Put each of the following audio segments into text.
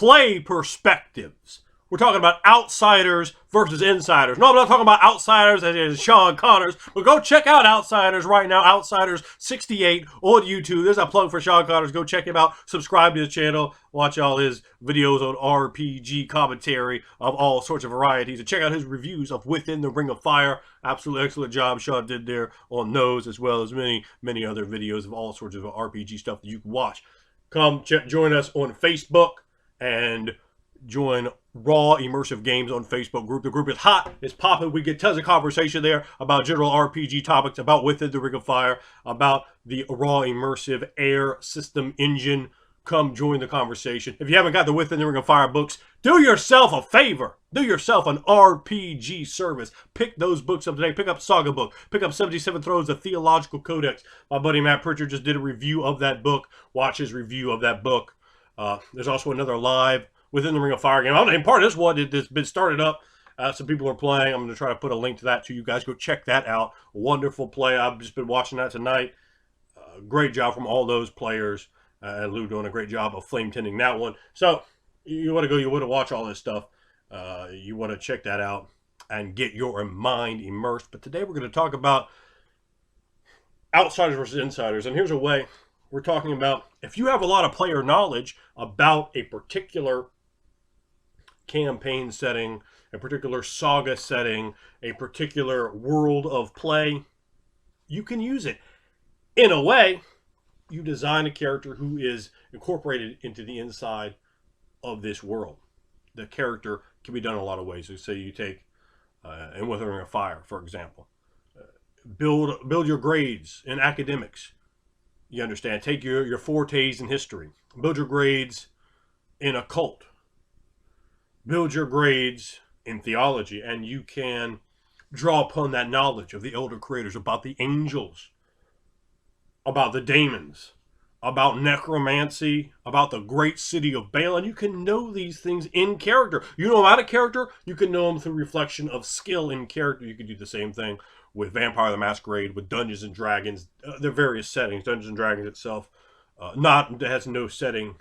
play perspectives. We're talking about outsiders versus insiders. No, I'm not talking about outsiders as in Sean Connors, but go check out Outsiders right now. Outsiders 68 on YouTube. There's a plug for Sean Connors. Go check him out. Subscribe to his channel. Watch all his videos on RPG commentary of all sorts of varieties. And check out his reviews of Within the Ring of Fire. Absolutely excellent job Sean did there on those, as well as many other videos of all sorts of RPG stuff that you can watch. Come join us on Facebook and join Raw Immersive Games on Facebook group. The group is hot, it's popping. We get tons of conversation there about general RPG topics, about Within the Ring of Fire, about the Raw Immersive Air System Engine. Come join the conversation. If you haven't got the Within the Ring of Fire books, do yourself a favor. Do yourself an RPG service. Pick those books up today. Pick up Saga book. Pick up 77 Thrones, the Theological Codex. My buddy Matt Pritchard just did a review of that book. Watch his review of that book. There's also another live Within the Ring of Fire game. I'm not part of this one. It's been started up. Some people are playing. I'm going to try to put a link to that to you guys. Go check that out. Wonderful play. I've just been watching that tonight. Great job from all those players. And Lou doing a great job of flame tending that one. So you want to go, you want to watch all this stuff. You want to check that out and get your mind immersed. But today we're going to talk about outsiders versus insiders. And here's a way we're talking about if you have a lot of player knowledge about a particular campaign setting, a particular saga setting, a particular world of play, you can use it. In a way, you design a character who is incorporated into the inside of this world. The character can be done in a lot of ways. So say you take, in Within the Ring of Fire, for example, build your grades in academics. You understand? Take your fortes in history. Build your grades in occult. Build your grades in theology, and you can draw upon that knowledge of the elder creators about the angels, about the daemons, about necromancy, about the great city of Baal, and you can know these things in character. You know them out of character, you can know them through reflection of skill in character. You can do the same thing with Vampire the Masquerade, with Dungeons and Dragons, their various settings. Dungeons and Dragons itself has no setting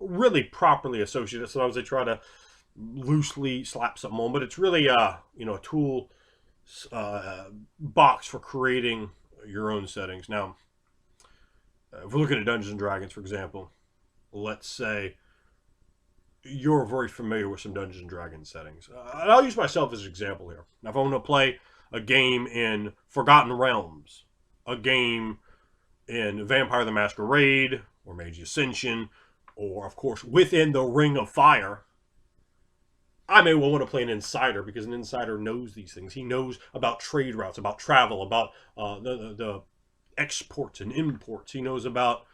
really properly associated. Sometimes they try to loosely slap something on, but it's really a tool box for creating your own settings. Now, if we're looking at Dungeons and Dragons, for example, let's say you're very familiar with some Dungeons and Dragons settings. And I'll use myself as an example here. Now, if I want to play a game in Forgotten Realms, a game in Vampire the Masquerade, or Mage Ascension, or, of course, Within the Ring of Fire, I may well want to play an insider, because an insider knows these things. He knows about trade routes, about travel, about the exports and imports. He knows about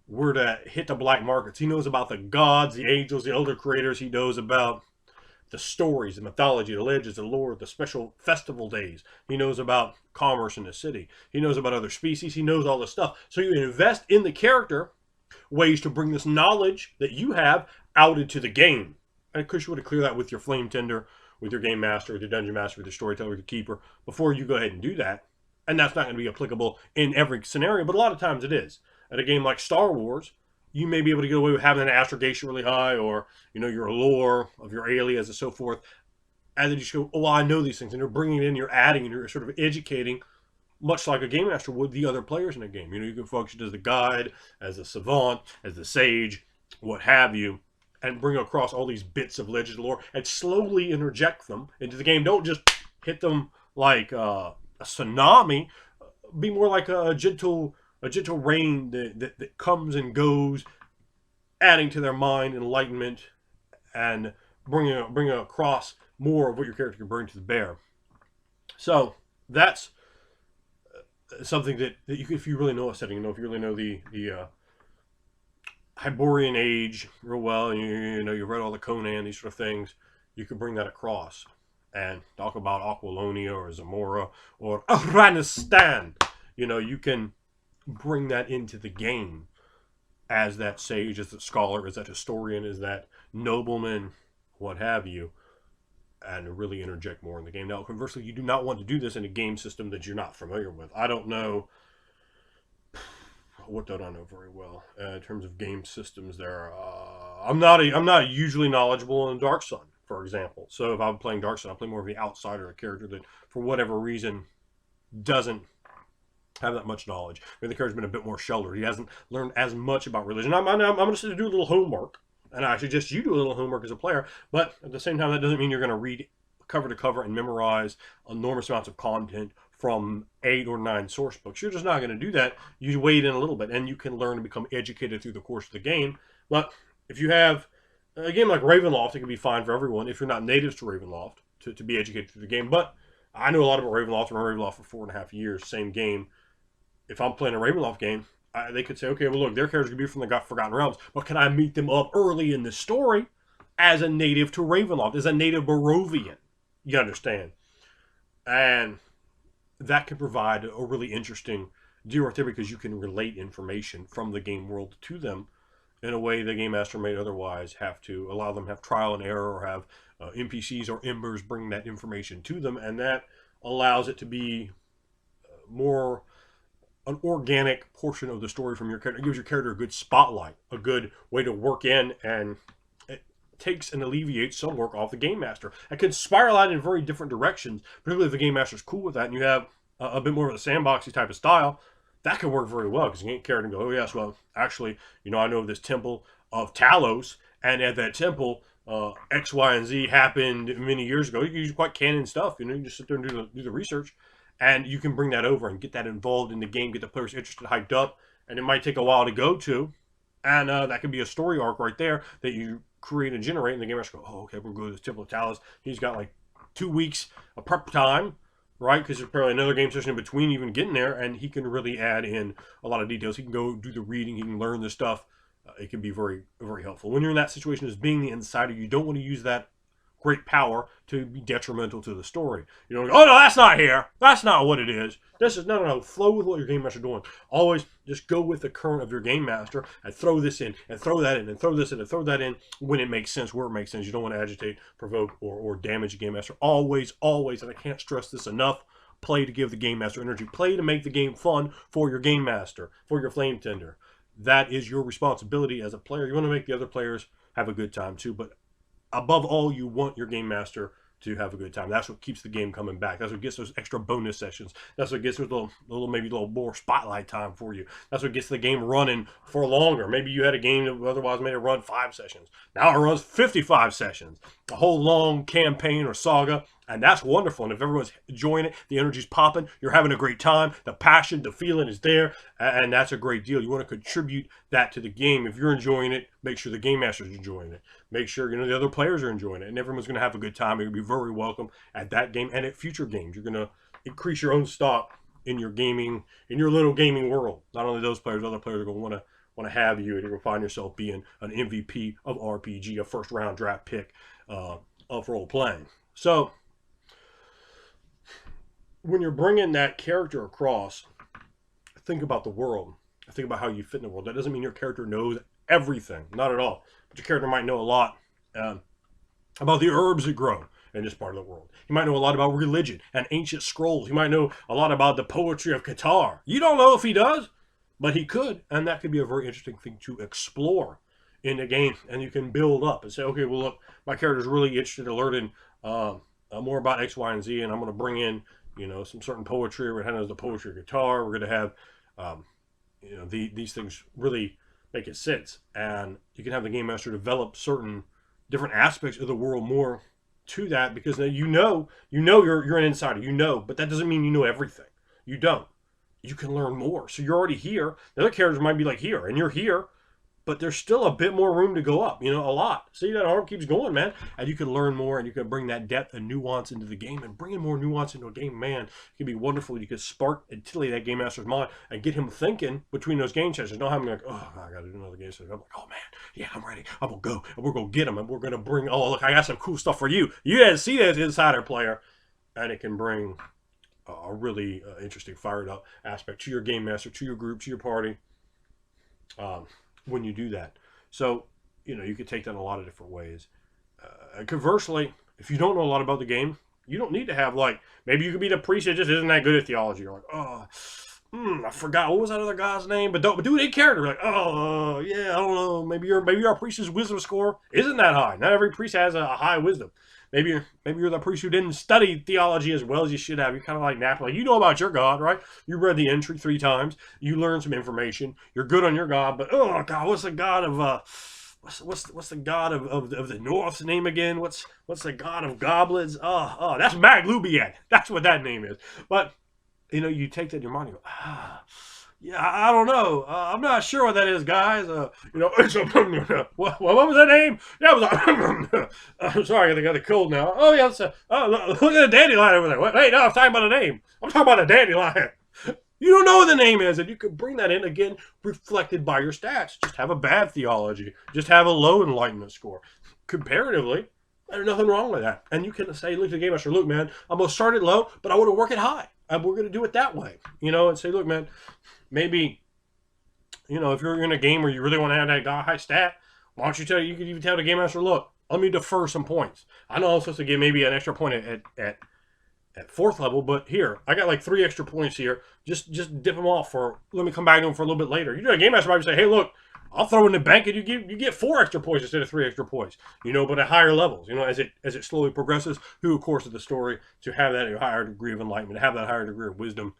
where to hit the black markets. He knows about the gods, the angels, the elder creators. He knows about the stories, the mythology, the legends, the lore, the special festival days. He knows about commerce in the city. He knows about other species. He knows all this stuff. So you invest in the character ways to bring this knowledge that you have out into the game. And of course you want to clear that with your flame tender, with your game master, with your dungeon master, with your storyteller, with your keeper, before you go ahead and do that. And that's not going to be applicable in every scenario, but a lot of times it is. At a game like Star Wars, you may be able to get away with having an astrogation really high, or your lore of your alias and so forth. And then you just go, oh, well, I know these things. And you're bringing it in, you're adding, and you're sort of educating, much like a game master would the other players in a game. You can function as the guide, as a savant, as the sage, what have you, and bring across all these bits of legend lore and slowly interject them into the game. Don't just hit them like a tsunami. Be more like a gentle rain that comes and goes, adding to their mind enlightenment and bringing across more of what your character can bring to the bear. So that's something that you, if you really know a setting, if you really know the Hyborian Age real well, and you've read all the Conan, these sort of things, you can bring that across and talk about Aquilonia or Zamora or Afghanistan. You can bring that into the game as that sage, as that scholar, as that historian, as that nobleman, what have you, and really interject more in the game. Now, conversely, you do not want to do this in a game system that you're not familiar with. I don't know. What don't I know very well? In terms of game systems, there are I'm not usually knowledgeable in Dark Sun, for example. So if I'm playing Dark Sun, I play more of the outsider, a character that for whatever reason doesn't have that much knowledge. Maybe the character's been a bit more sheltered. He hasn't learned as much about religion. I'm going to do a little homework, and I suggest you do a little homework as a player. But at the same time, that doesn't mean you're going to read cover to cover and memorize enormous amounts of content from 8 or 9 source books. You're just not going to do that. You wade in a little bit, and you can learn and become educated through the course of the game. But if you have a game like Ravenloft, it can be fine for everyone if you're not natives to Ravenloft to be educated through the game. But I know a lot about Ravenloft. I've been Ravenloft for 4.5 years, same game. If I'm playing a Ravenloft game, they could say, okay, well, look, their characters could be from the Forgotten Realms, but can I meet them up early in the story as a native to Ravenloft, as a native Barovian? You understand? And that can provide a really interesting deal right there because you can relate information from the game world to them in a way the game master may otherwise have to allow them to have trial and error or have NPCs or embers bring that information to them, and that allows it to be more an organic portion of the story from your character. It gives your character a good spotlight, a good way to work in, and it takes and alleviates some work off the game master. It can spiral out in very different directions, particularly if the game master's cool with that and you have a bit more of a sandboxy type of style. That can work very well because you get character and go, oh yes, well, actually, I know this temple of Talos, and at that temple, X, Y, and Z happened many years ago. You can use quite canon stuff. You can just sit there and do the research. And you can bring that over and get that involved in the game, get the players interested, hyped up, and it might take a while to go to. And that could be a story arc right there that you create and generate, and the game master go, oh, okay, we'll go to this Temple of Talos. He's got like 2 weeks of prep time, right? Because there's probably another game session in between even getting there, and he can really add in a lot of details. He can go do the reading, he can learn the stuff. It can be very, very helpful. When you're in that situation as being the insider, you don't want to use that great power to be detrimental to the story. You don't go, oh no, that's not here. That's not what it is. This is no. Flow with what your game master is doing. Always just go with the current of your game master and throw this in and throw that in and throw this in and throw that in when it makes sense, where it makes sense. You don't want to agitate, provoke, or damage the game master. Always, and I can't stress this enough, play to give the game master energy. Play to make the game fun for your game master, for your flame tender. That is your responsibility as a player. You want to make the other players have a good time too, but above all, you want your game master to have a good time. That's what keeps the game coming back. That's what gets those extra bonus sessions. That's what gets those maybe a little more spotlight time for you. That's what gets the game running for longer. Maybe you had a game that otherwise made it run 5 sessions. Now it runs 55 sessions. A whole long campaign or saga, and that's wonderful. And if everyone's enjoying it, the energy's popping, you're having a great time, the passion, the feeling is there, and that's a great deal. You want to contribute that to the game. If you're enjoying it, make sure the game master's enjoying it. Make sure the other players are enjoying it, and everyone's going to have a good time. You're going to be very welcome at that game and at future games. You're going to increase your own stock in your gaming, in your little gaming world. Not only those players, other players are going to want to have you, and you're going to find yourself being an MVP of RPG, a first round draft pick of role playing. So when you're bringing that character across, think about the world. Think about how you fit in the world. That doesn't mean your character knows everything. Not at all. But your character might know a lot about the herbs that grow in this part of the world. He might know a lot about religion and ancient scrolls. He might know a lot about the poetry of Qatar. You don't know if he does, but he could. And that could be a very interesting thing to explore in the game. And you can build up and say, okay, well, look, my character's really interested in learning more about X, Y, and Z, and I'm going to bring in some certain poetry. We're going to have the poetry of Qatar. We're going to have, these things really make it sense. And you can have the game master develop certain different aspects of the world more to that, because now you're an insider, but that doesn't mean you know everything. You don't. You can learn more. So you're already here. The other characters might be like here, and you're here, but there's still a bit more room to go up, a lot. See, that arm keeps going, man. And you can learn more, and you can bring that depth and nuance into the game. And bringing more nuance into a game, man, can be wonderful. You can spark and titillate that game master's mind and get him thinking between those game sessions. Don't have him like, oh, I got to do another game session. I'm like, oh, man, yeah, I'm ready. I'm going to go, and we're going to get him, and we're going to bring, oh, look, I got some cool stuff for you. You didn't see that as an insider player. And it can bring a really interesting, fired up aspect to your game master, to your group, to your party. When you do that. So, you could take that in a lot of different ways. Conversely, if you don't know a lot about the game, you don't need to have, maybe you could be the priest that just isn't that good at theology. You're like, oh, I forgot what was that other guy's name, but dude, a character like, oh yeah, I don't know, maybe our priest's wisdom score isn't that high. Not every priest has a high wisdom. Maybe you're the priest who didn't study theology as well as you should have. You're kind of like Napoli. You know about your God, right? You read the entry 3 times. You learned some information. You're good on your God, but oh God, what's the God of what's the God of the North's name again? What's the God of goblins? That's Maglubian. That's what that name is. But you take that in your mind and go, yeah, I don't know. I'm not sure what that is, guys. It's what was that name? Yeah, it was. I'm sorry, I got the cold now. Oh yeah, look at the dandelion over there. Wait, no, I'm talking about a name. I'm talking about a dandelion. You don't know what the name is, and you could bring that in again, reflected by your stats. Just have a bad theology. Just have a low enlightenment score. Comparatively, there's nothing wrong with that. And you can say, look to the game master, look, man, I'm gonna start it low, but I want to work it high. And we're gonna do it that way, and say, look, man, maybe, if you're in a game where you really want to have that high stat, why don't you could even tell the game master, look, let me defer some points. I know I'm supposed to get maybe an extra point at 4th level, but here, I got like 3 extra points here. Just dip them off let me come back to them for a little bit later. The game master might say, hey, look, I'll throw in the bank and you get 4 extra points instead of 3 extra points. But at higher levels, as it slowly progresses through the course of the story, to have that higher degree of enlightenment, to have that higher degree of wisdom,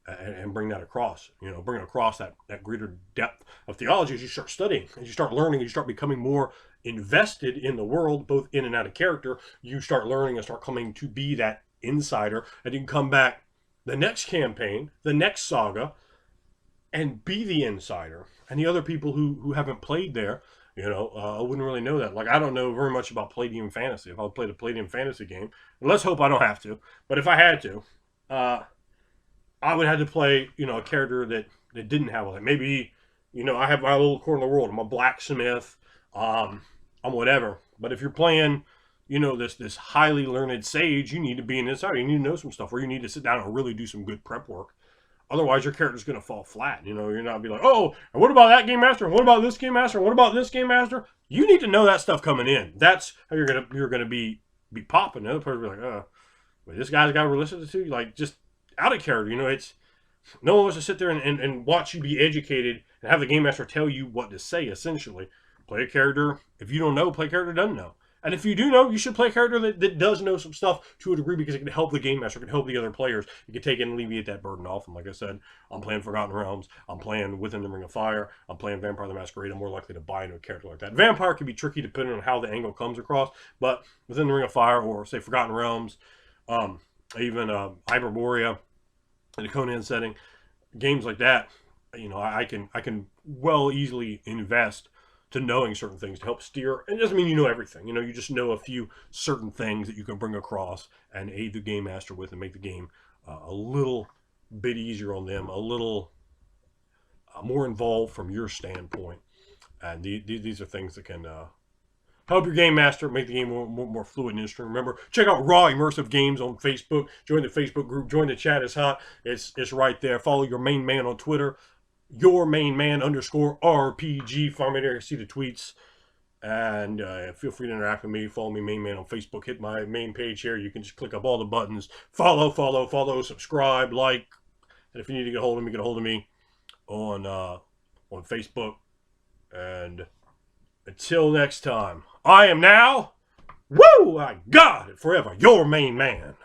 and bring that across. Bring across that greater depth of theology as you start studying, as you start learning, as you start becoming more invested in the world, both in and out of character. You start learning and start coming to be that insider, and you can come back the next campaign, the next saga, and be the insider. And the other people who haven't played there, wouldn't really know that. Like, I don't know very much about Palladium Fantasy. If I played a Palladium Fantasy game, and let's hope I don't have to, but if I had to, I would have to play, a character that didn't have all that. Maybe, I have my little corner of the world. I'm a blacksmith. I'm whatever. But if you're playing, this highly learned sage, you need to be an insider. You need to know some stuff, or you need to sit down and really do some good prep work. Otherwise, your character's going to fall flat. You're not be like, oh, and what about that game master? And what about this game master? And what about this game master? You need to know that stuff coming in. That's how you're gonna be popping. The other person will be like, oh, wait, this guy's got to listen to you. Like, just out of character. It's no one wants to sit there and watch you be educated and have the game master tell you what to say. Essentially, play a character. If you don't know, play a character that doesn't know. And if you do know, you should play a character that does know some stuff to a degree, because it can help the game master, it can help the other players. You can take it and alleviate that burden off. And like I said, I'm playing Forgotten Realms. I'm playing Within the Ring of Fire. I'm playing Vampire the Masquerade. I'm more likely to buy into a character like that. Vampire can be tricky depending on how the angle comes across. But Within the Ring of Fire, or say Forgotten Realms, even Hyperborea in a Conan setting, games like that, I can well easily invest to knowing certain things to help steer. And it doesn't mean you know everything. You just know a few certain things that you can bring across and aid the game master with, and make the game a little bit easier on them, a little more involved from your standpoint. And these are things that can help your game master make the game more fluid and interesting. Remember, check out Raw Immersive Games on Facebook. Join the Facebook group. Join the chat. It's hot. It's right there. Follow your main man on Twitter. Your main man _RPG. Find me there. See the tweets. And feel free to interact with me. Follow me, main man, on Facebook. Hit my main page here. You can just click up all the buttons. Follow, subscribe, like. And if you need to get a hold of me, get a hold of me on Facebook. And until next time, I am now, I got it forever, your main man.